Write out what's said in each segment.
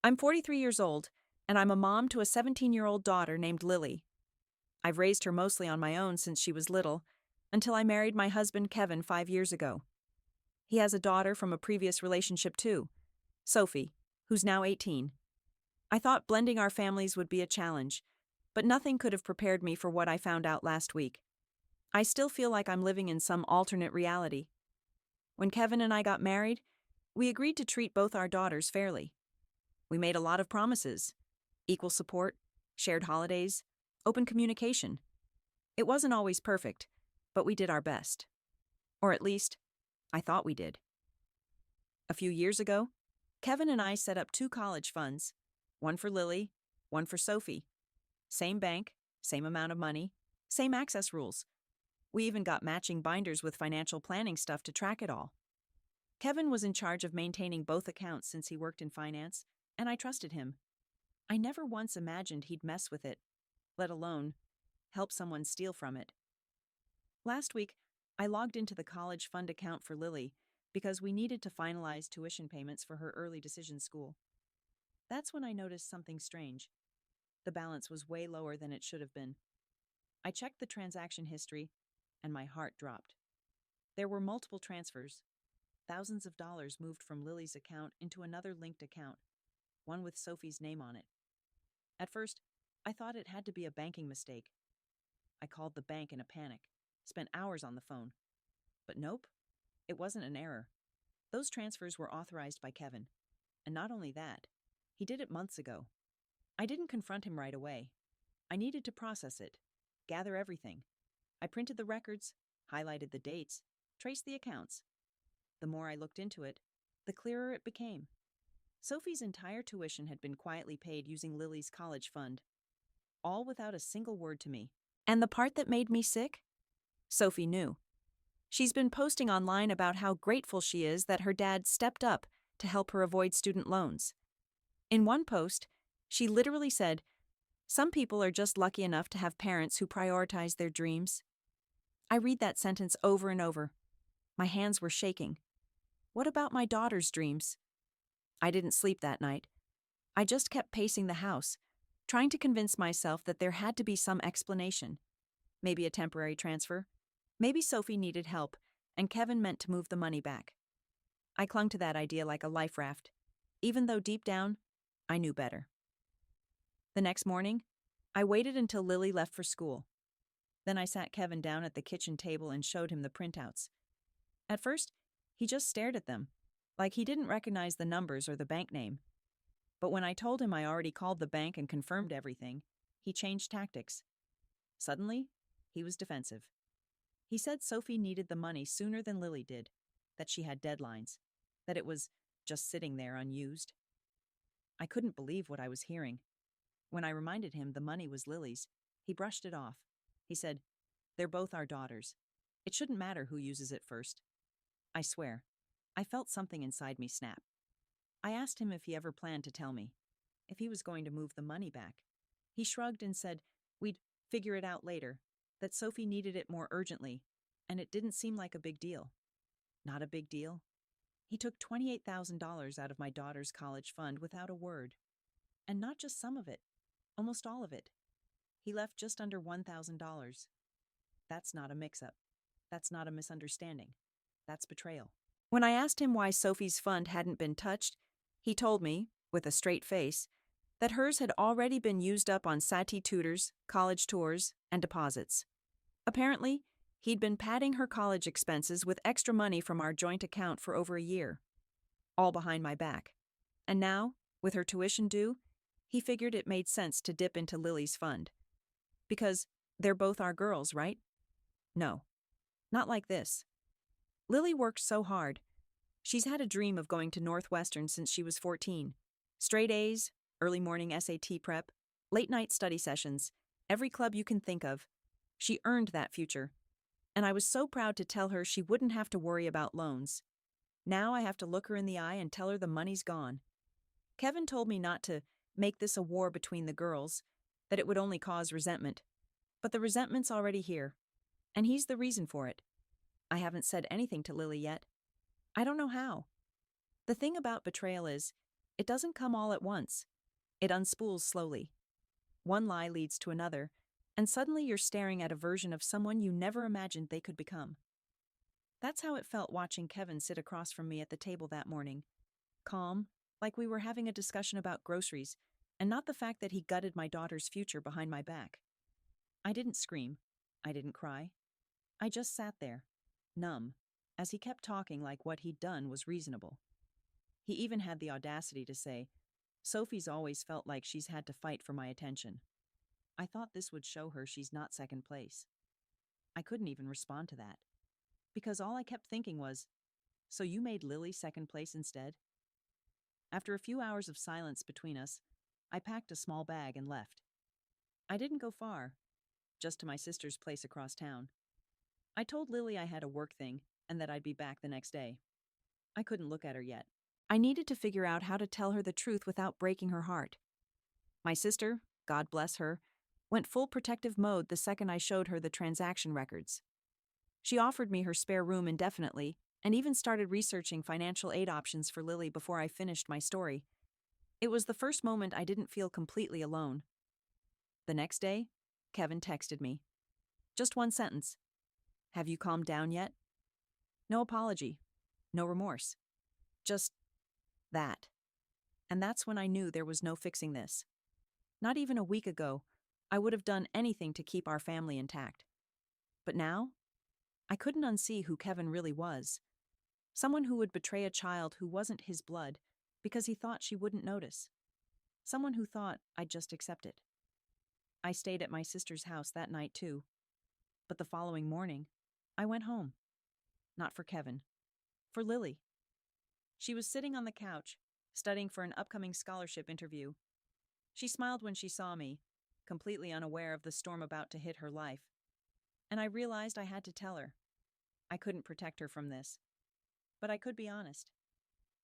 I'm 43 years old, and I'm a mom to a 17-year-old daughter named Lily. I've raised her mostly on my own since she was little, until I married my husband Kevin 5 years ago. He has a daughter from a previous relationship too, Sophie, who's now 18. I thought blending our families would be a challenge, but nothing could have prepared me for what I found out last week. I still feel like I'm living in some alternate reality. When Kevin and I got married, we agreed to treat both our daughters fairly. We made a lot of promises: equal support, shared holidays, open communication. It wasn't always perfect, but we did our best. Or at least, I thought we did. A few years ago, Kevin and I set up 2 college funds, one for Lily, one for Sophie. Same bank, same amount of money, same access rules. We even got matching binders with financial planning stuff to track it all. Kevin was in charge of maintaining both accounts since he worked in finance, and I trusted him. I never once imagined he'd mess with it, let alone help someone steal from it. Last week, I logged into the college fund account for Lily because we needed to finalize tuition payments for her early decision school. That's when I noticed something strange. The balance was way lower than it should have been. I checked the transaction history, and my heart dropped. There were multiple transfers. Thousands of dollars moved from Lily's account into another linked account, one with Sophie's name on it. At first, I thought it had to be a banking mistake. I called the bank in a panic, spent hours on the phone. But nope, it wasn't an error. Those transfers were authorized by Kevin. And not only that, he did it months ago. I didn't confront him right away. I needed to process it, gather everything. I printed the records, highlighted the dates, traced the accounts. The more I looked into it, the clearer it became. Sophie's entire tuition had been quietly paid using Lily's college fund, all without a single word to me. And the part that made me sick? Sophie knew. She's been posting online about how grateful she is that her dad stepped up to help her avoid student loans. In one post, she literally said, "Some people are just lucky enough to have parents who prioritize their dreams." I read that sentence over and over. My hands were shaking. What about my daughter's dreams? I didn't sleep that night. I just kept pacing the house, trying to convince myself that there had to be some explanation. Maybe a temporary transfer. Maybe Sophie needed help, and Kevin meant to move the money back. I clung to that idea like a life raft, even though deep down, I knew better. The next morning, I waited until Lily left for school. Then I sat Kevin down at the kitchen table and showed him the printouts. At first, he just stared at them, like he didn't recognize the numbers or the bank name. But when I told him I already called the bank and confirmed everything, he changed tactics. Suddenly, he was defensive. He said Sophie needed the money sooner than Lily did, that she had deadlines, that it was just sitting there unused. I couldn't believe what I was hearing. When I reminded him the money was Lily's, he brushed it off. He said, "They're both our daughters. It shouldn't matter who uses it first." I swear, I felt something inside me snap. I asked him if he ever planned to tell me, if he was going to move the money back. He shrugged and said we'd figure it out later, that Sophie needed it more urgently, and it didn't seem like a big deal. Not a big deal. He took $28,000 out of my daughter's college fund without a word. And not just some of it, almost all of it. He left just under $1,000. That's not a mix-up. That's not a misunderstanding. That's betrayal. When I asked him why Sophie's fund hadn't been touched, he told me, with a straight face, that hers had already been used up on Sati tutors, college tours, and deposits. Apparently, he'd been padding her college expenses with extra money from our joint account for over a year, all behind my back. And now, with her tuition due, he figured it made sense to dip into Lily's fund. Because they're both our girls, right? No, not like this. Lily worked so hard. She's had a dream of going to Northwestern since she was 14. Straight A's, early morning SAT prep, late night study sessions, every club you can think of. She earned that future. And I was so proud to tell her she wouldn't have to worry about loans. Now I have to look her in the eye and tell her the money's gone. Kevin told me not to make this a war between the girls, that it would only cause resentment. But the resentment's already here. And he's the reason for it. I haven't said anything to Lily yet. I don't know how. The thing about betrayal is, It doesn't come all at once. It unspools slowly. One lie leads to another, and suddenly you're staring at a version of someone you never imagined they could become. That's how it felt watching Kevin sit across from me at the table that morning. Calm, like we were having a discussion about groceries, and not the fact that he gutted my daughter's future behind my back. I didn't scream. I didn't cry. I just sat there, numb, as he kept talking like what he'd done was reasonable. He even had the audacity to say, "Sophie's always felt like she's had to fight for my attention. I thought this would show her she's not second place." I couldn't even respond to that, because all I kept thinking was, "So you made Lily second place instead?" After a few hours of silence between us, I packed a small bag and left. I didn't go far, just to my sister's place across town. I told Lily I had a work thing and that I'd be back the next day. I couldn't look at her yet. I needed to figure out how to tell her the truth without breaking her heart. My sister, God bless her, went full protective mode the second I showed her the transaction records. She offered me her spare room indefinitely and even started researching financial aid options for Lily before I finished my story. It was the first moment I didn't feel completely alone. The next day, Kevin texted me. Just one sentence. "Have you calmed down yet?" No apology. No remorse. Just that. And that's when I knew there was no fixing this. Not even a week ago, I would have done anything to keep our family intact. But now, I couldn't unsee who Kevin really was. Someone who would betray a child who wasn't his blood because he thought she wouldn't notice. Someone who thought I'd just accept it. I stayed at my sister's house that night too. But the following morning, I went home. Not for Kevin. For Lily. She was sitting on the couch, studying for an upcoming scholarship interview. She smiled when she saw me, completely unaware of the storm about to hit her life. And I realized I had to tell her. I couldn't protect her from this. But I could be honest.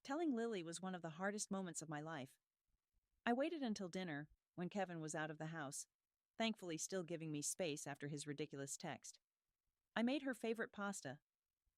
Telling Lily was one of the hardest moments of my life. I waited until dinner, when Kevin was out of the house, thankfully still giving me space after his ridiculous text. I made her favorite pasta,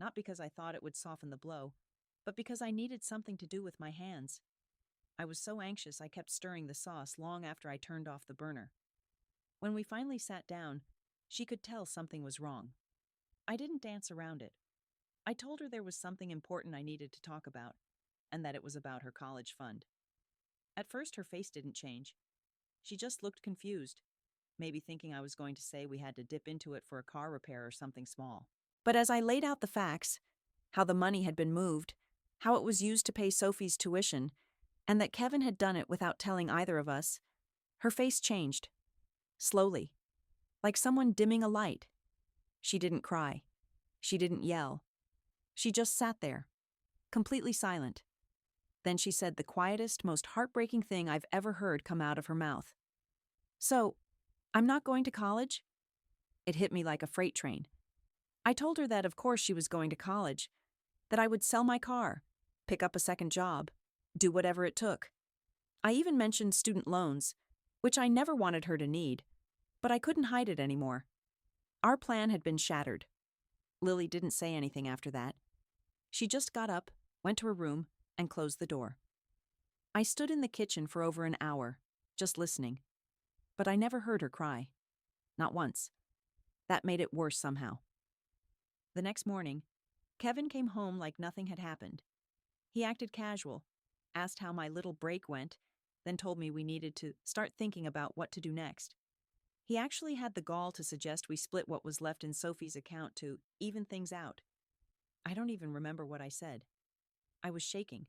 not because I thought it would soften the blow, but because I needed something to do with my hands. I was so anxious I kept stirring the sauce long after I turned off the burner. When we finally sat down, she could tell something was wrong. I didn't dance around it. I told her there was something important I needed to talk about, and that it was about her college fund. At first, her face didn't change. She just looked confused, maybe thinking I was going to say we had to dip into it for a car repair or something small. But as I laid out the facts, how the money had been moved, how it was used to pay Sophie's tuition, and that Kevin had done it without telling either of us, her face changed. Slowly. Like someone dimming a light. She didn't cry. She didn't yell. She just sat there, completely silent. Then she said the quietest, most heartbreaking thing I've ever heard come out of her mouth. "So, I'm not going to college?" It hit me like a freight train. I told her that of course she was going to college, that I would sell my car, pick up a second job, do whatever it took. I even mentioned student loans, which I never wanted her to need, but I couldn't hide it anymore. Our plan had been shattered. Lily didn't say anything after that. She just got up, went to her room, and closed the door. I stood in the kitchen for over an hour, just listening. But I never heard her cry. Not once. That made it worse somehow. The next morning, Kevin came home like nothing had happened. He acted casual, asked how my little break went, then told me we needed to start thinking about what to do next. He actually had the gall to suggest we split what was left in Sophie's account to even things out. I don't even remember what I said. I was shaking.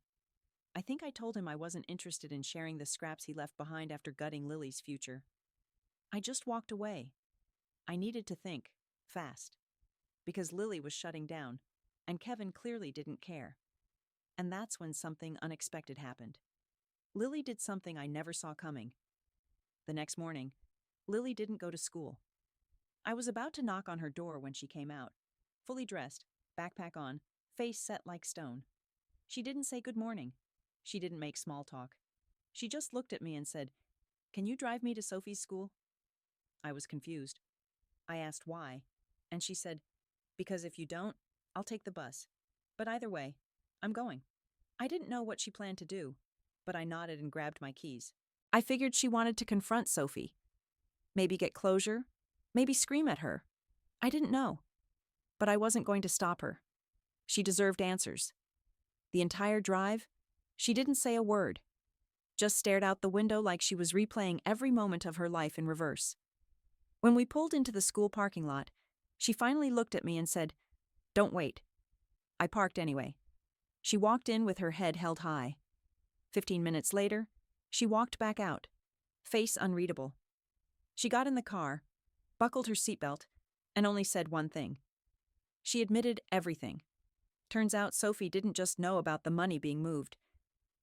I think I told him I wasn't interested in sharing the scraps he left behind after gutting Lily's future. I just walked away. I needed to think, fast. Because Lily was shutting down, and Kevin clearly didn't care. And that's when something unexpected happened. Lily did something I never saw coming. The next morning, Lily didn't go to school. I was about to knock on her door when she came out, fully dressed, backpack on, face set like stone. She didn't say good morning. She didn't make small talk. She just looked at me and said, "Can you drive me to Sophie's school?" I was confused. I asked why, and she said, "Because if you don't, I'll take the bus. But either way, I'm going." I didn't know what she planned to do, but I nodded and grabbed my keys. I figured she wanted to confront Sophie. Maybe get closure, maybe scream at her. I didn't know. But I wasn't going to stop her. She deserved answers. The entire drive, she didn't say a word. Just stared out the window like she was replaying every moment of her life in reverse. When we pulled into the school parking lot, she finally looked at me and said, "Don't wait." I parked anyway. She walked in with her head held high. 15 minutes later, she walked back out, face unreadable. She got in the car, buckled her seatbelt, and only said one thing. She admitted everything. Turns out Sophie didn't just know about the money being moved.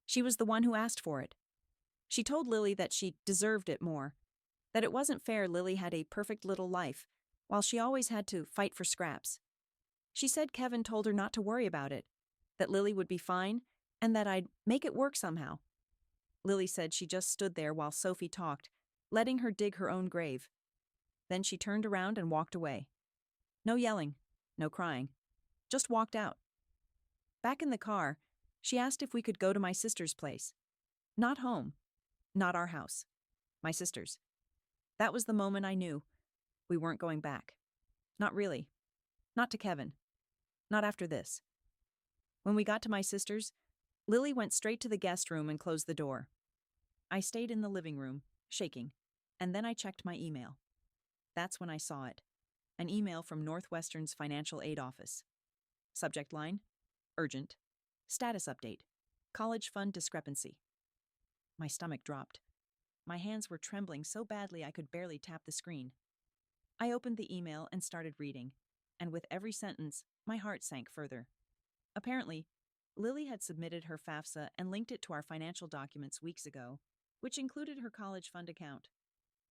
She was the one who asked for it. She told Lily that she deserved it more, that it wasn't fair Lily had a perfect little life, while she always had to fight for scraps. She said Kevin told her not to worry about it, that Lily would be fine, and that I'd make it work somehow. Lily said she just stood there while Sophie talked, letting her dig her own grave. Then she turned around and walked away. No yelling, no crying, just walked out. Back in the car, she asked if we could go to my sister's place. Not home, not our house, my sister's. That was the moment I knew we weren't going back. Not really. Not to Kevin. Not after this. When we got to my sister's, Lily went straight to the guest room and closed the door. I stayed in the living room, shaking, and then I checked my email. That's when I saw it. An email from Northwestern's financial aid office. Subject line: urgent. Status update: college fund discrepancy. My stomach dropped. My hands were trembling so badly I could barely tap the screen. I opened the email and started reading, and with every sentence, my heart sank further. Apparently, Lily had submitted her FAFSA and linked it to our financial documents weeks ago, which included her college fund account.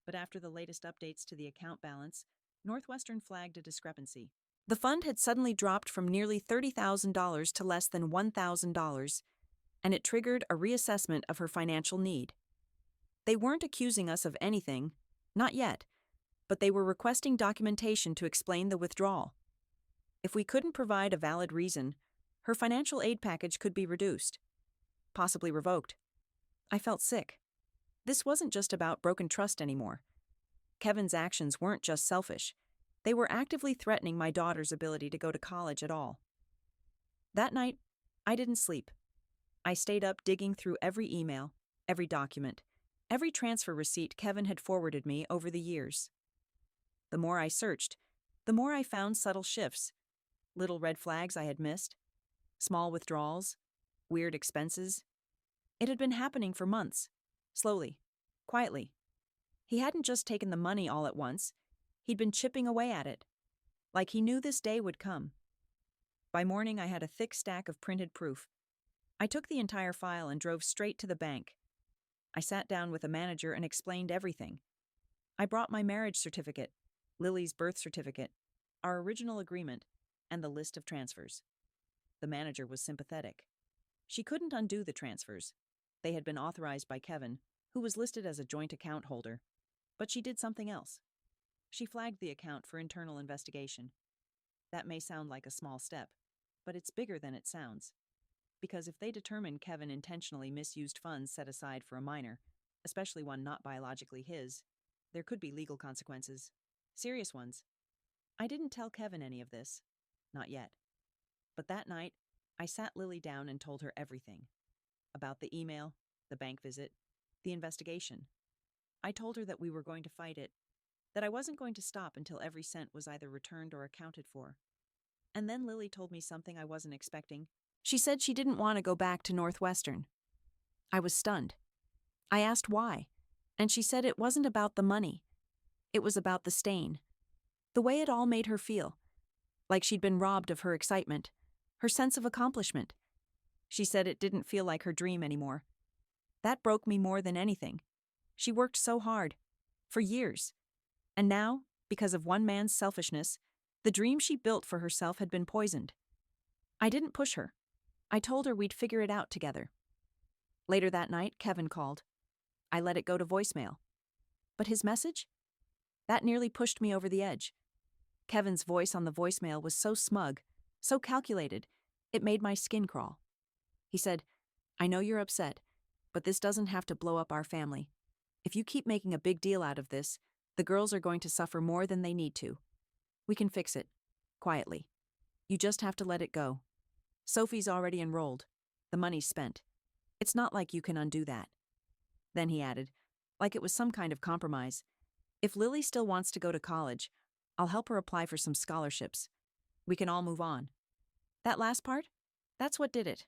But after the latest updates to the account balance, Northwestern flagged a discrepancy. The fund had suddenly dropped from nearly $30,000 to less than $1,000, and it triggered a reassessment of her financial need. They weren't accusing us of anything, not yet, but they were requesting documentation to explain the withdrawal. If we couldn't provide a valid reason, her financial aid package could be reduced, possibly revoked. I felt sick. This wasn't just about broken trust anymore. Kevin's actions weren't just selfish. They were actively threatening my daughter's ability to go to college at all. That night, I didn't sleep. I stayed up digging through every email, every document, every transfer receipt Kevin had forwarded me over the years. The more I searched, the more I found subtle shifts, little red flags I had missed, small withdrawals, weird expenses. It had been happening for months, slowly, quietly. He hadn't just taken the money all at once. He'd been chipping away at it, like he knew this day would come. By morning, I had a thick stack of printed proof. I took the entire file and drove straight to the bank. I sat down with a manager and explained everything. I brought my marriage certificate, Lily's birth certificate, our original agreement, and the list of transfers. The manager was sympathetic. She couldn't undo the transfers. They had been authorized by Kevin, who was listed as a joint account holder. But she did something else. She flagged the account for internal investigation. That may sound like a small step, but it's bigger than it sounds. Because if they determine Kevin intentionally misused funds set aside for a minor, especially one not biologically his, there could be legal consequences. Serious ones. I didn't tell Kevin any of this. Not yet. But that night, I sat Lily down and told her everything. About the email, the bank visit, the investigation. I told her that we were going to fight it, that I wasn't going to stop until every cent was either returned or accounted for. And then Lily told me something I wasn't expecting. She said she didn't want to go back to Northwestern. I was stunned. I asked why, and she said it wasn't about the money. It was about the stain. The way it all made her feel, like she'd been robbed of her excitement, her sense of accomplishment. She said it didn't feel like her dream anymore. That broke me more than anything. She worked so hard, for years. And now, because of one man's selfishness, the dream she built for herself had been poisoned. I didn't push her. I told her we'd figure it out together. Later that night, Kevin called. I let it go to voicemail. But his message? That nearly pushed me over the edge. Kevin's voice on the voicemail was so smug, so calculated, it made my skin crawl. He said, "I know you're upset, but this doesn't have to blow up our family. If you keep making a big deal out of this, the girls are going to suffer more than they need to. We can fix it. Quietly. You just have to let it go. Sophie's already enrolled. The money's spent. It's not like you can undo that." Then he added, like it was some kind of compromise, "If Lily still wants to go to college, I'll help her apply for some scholarships. We can all move on." That last part? That's what did it.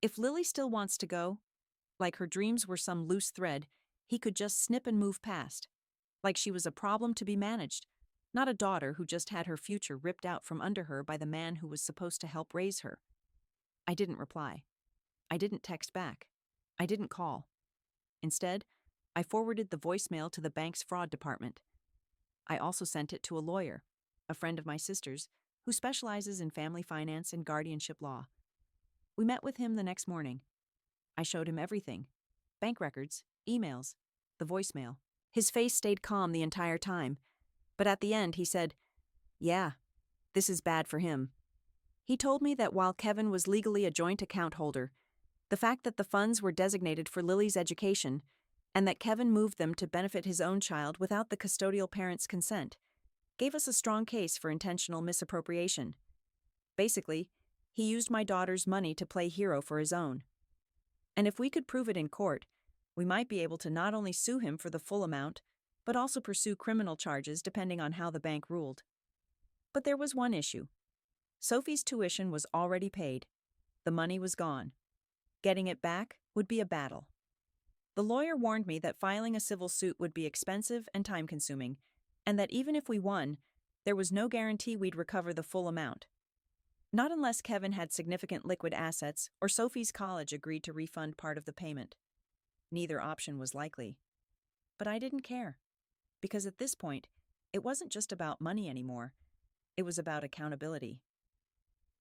If Lily still wants to go, like her dreams were some loose thread, he could just snip and move past. Like she was a problem to be managed, not a daughter who just had her future ripped out from under her by the man who was supposed to help raise her. I didn't reply. I didn't text back. I didn't call. Instead, I forwarded the voicemail to the bank's fraud department. I also sent it to a lawyer, a friend of my sister's, who specializes in family finance and guardianship law. We met with him the next morning. I showed him everything: bank records, emails, the voicemail. His face stayed calm the entire time, but at the end he said, "Yeah, this is bad for him." He told me that while Kevin was legally a joint account holder, the fact that the funds were designated for Lily's education and that Kevin moved them to benefit his own child without the custodial parent's consent gave us a strong case for intentional misappropriation. Basically, he used my daughter's money to play hero for his own. And if we could prove it in court, we might be able to not only sue him for the full amount, but also pursue criminal charges depending on how the bank ruled. But there was one issue. Sophie's tuition was already paid. The money was gone. Getting it back would be a battle. The lawyer warned me that filing a civil suit would be expensive and time-consuming, and that even if we won, there was no guarantee we'd recover the full amount. Not unless Kevin had significant liquid assets or Sophie's college agreed to refund part of the payment. Neither option was likely. But I didn't care, because at this point, it wasn't just about money anymore. It was about accountability.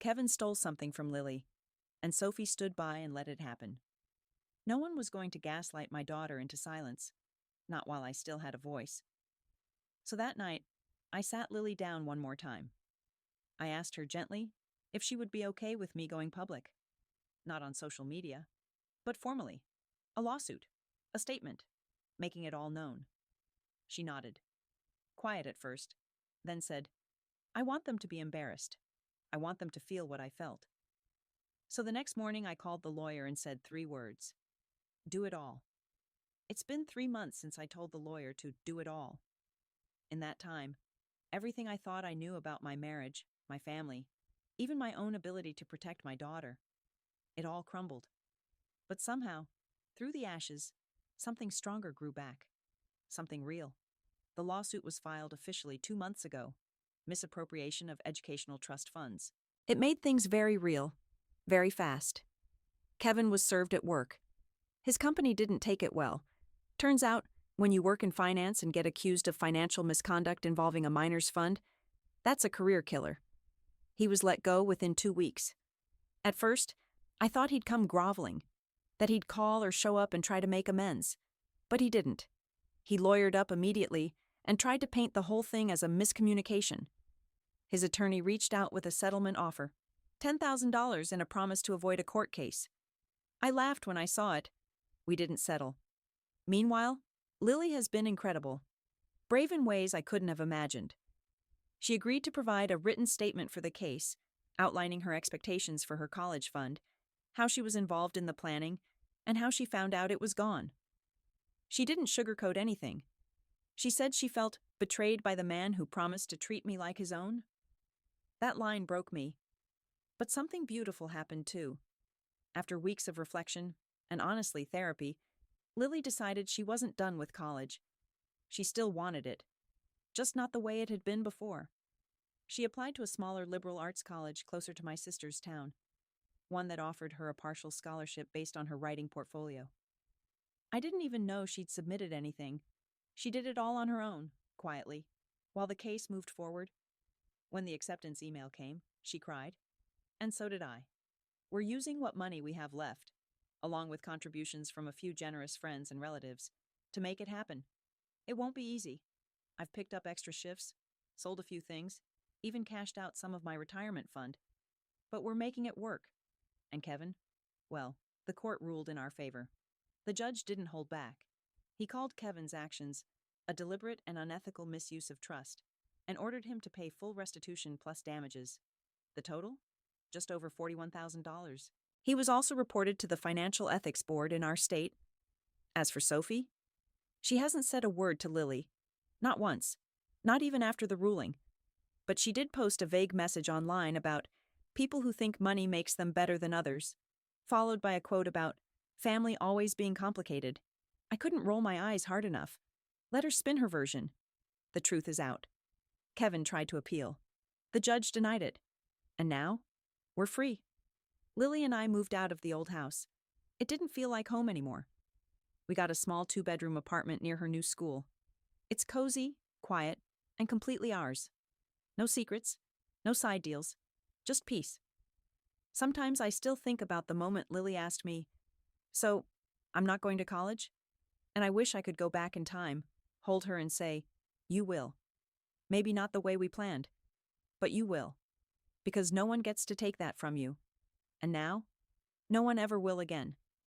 Kevin stole something from Lily, and Sophie stood by and let it happen. No one was going to gaslight my daughter into silence, not while I still had a voice. So that night, I sat Lily down one more time. I asked her gently if she would be okay with me going public. Not on social media, but formally. A lawsuit, a statement, making it all known. She nodded. Quiet at first, then said, "I want them to be embarrassed. I want them to feel what I felt." So the next morning I called the lawyer and said 3 words. Do it all. It's been 3 months since I told the lawyer to do it all. In that time, everything I thought I knew about my marriage, my family, even my own ability to protect my daughter, it all crumbled. But somehow, through the ashes, something stronger grew back. Something real. The lawsuit was filed officially 2 months ago. Misappropriation of educational trust funds. It made things very real, very fast. Kevin was served at work. His company didn't take it well. Turns out, when you work in finance and get accused of financial misconduct involving a minor's fund, that's a career killer. He was let go within 2 weeks. At first, I thought he'd come groveling, that he'd call or show up and try to make amends. But he didn't. He lawyered up immediately and tried to paint the whole thing as a miscommunication. His attorney reached out with a settlement offer, $10,000 and a promise to avoid a court case. I laughed when I saw it. We didn't settle. Meanwhile, Lily has been incredible, brave in ways I couldn't have imagined. She agreed to provide a written statement for the case, outlining her expectations for her college fund, how she was involved in the planning, and how she found out it was gone. She didn't sugarcoat anything. She said she felt betrayed by the man who promised to treat me like his own. That line broke me. But something beautiful happened too. After weeks of reflection, and honestly therapy, Lily decided she wasn't done with college. She still wanted it, just not the way it had been before. She applied to a smaller liberal arts college closer to my sister's town, one that offered her a partial scholarship based on her writing portfolio. I didn't even know she'd submitted anything. She did it all on her own, quietly, while the case moved forward. When the acceptance email came, she cried. And so did I. We're using what money we have left, along with contributions from a few generous friends and relatives, to make it happen. It won't be easy. I've picked up extra shifts, sold a few things, even cashed out some of my retirement fund. But we're making it work. And Kevin? Well, the court ruled in our favor. The judge didn't hold back. He called Kevin's actions a deliberate and unethical misuse of trust and ordered him to pay full restitution plus damages. The total? Just over $41,000. He was also reported to the Financial Ethics Board in our state. As for Sophie, she hasn't said a word to Lily. Not once. Not even after the ruling. But she did post a vague message online about people who think money makes them better than others, followed by a quote about family always being complicated. I couldn't roll my eyes hard enough. Let her spin her version. The truth is out. Kevin tried to appeal. The judge denied it. And now, we're free. Lily and I moved out of the old house. It didn't feel like home anymore. We got a small 2-bedroom apartment near her new school. It's cozy, quiet, and completely ours. No secrets, no side deals, just peace. Sometimes I still think about the moment Lily asked me, "So, I'm not going to college?" And I wish I could go back in time, hold her and say, "You will. Maybe not the way we planned, but you will. Because no one gets to take that from you. And now, no one ever will again."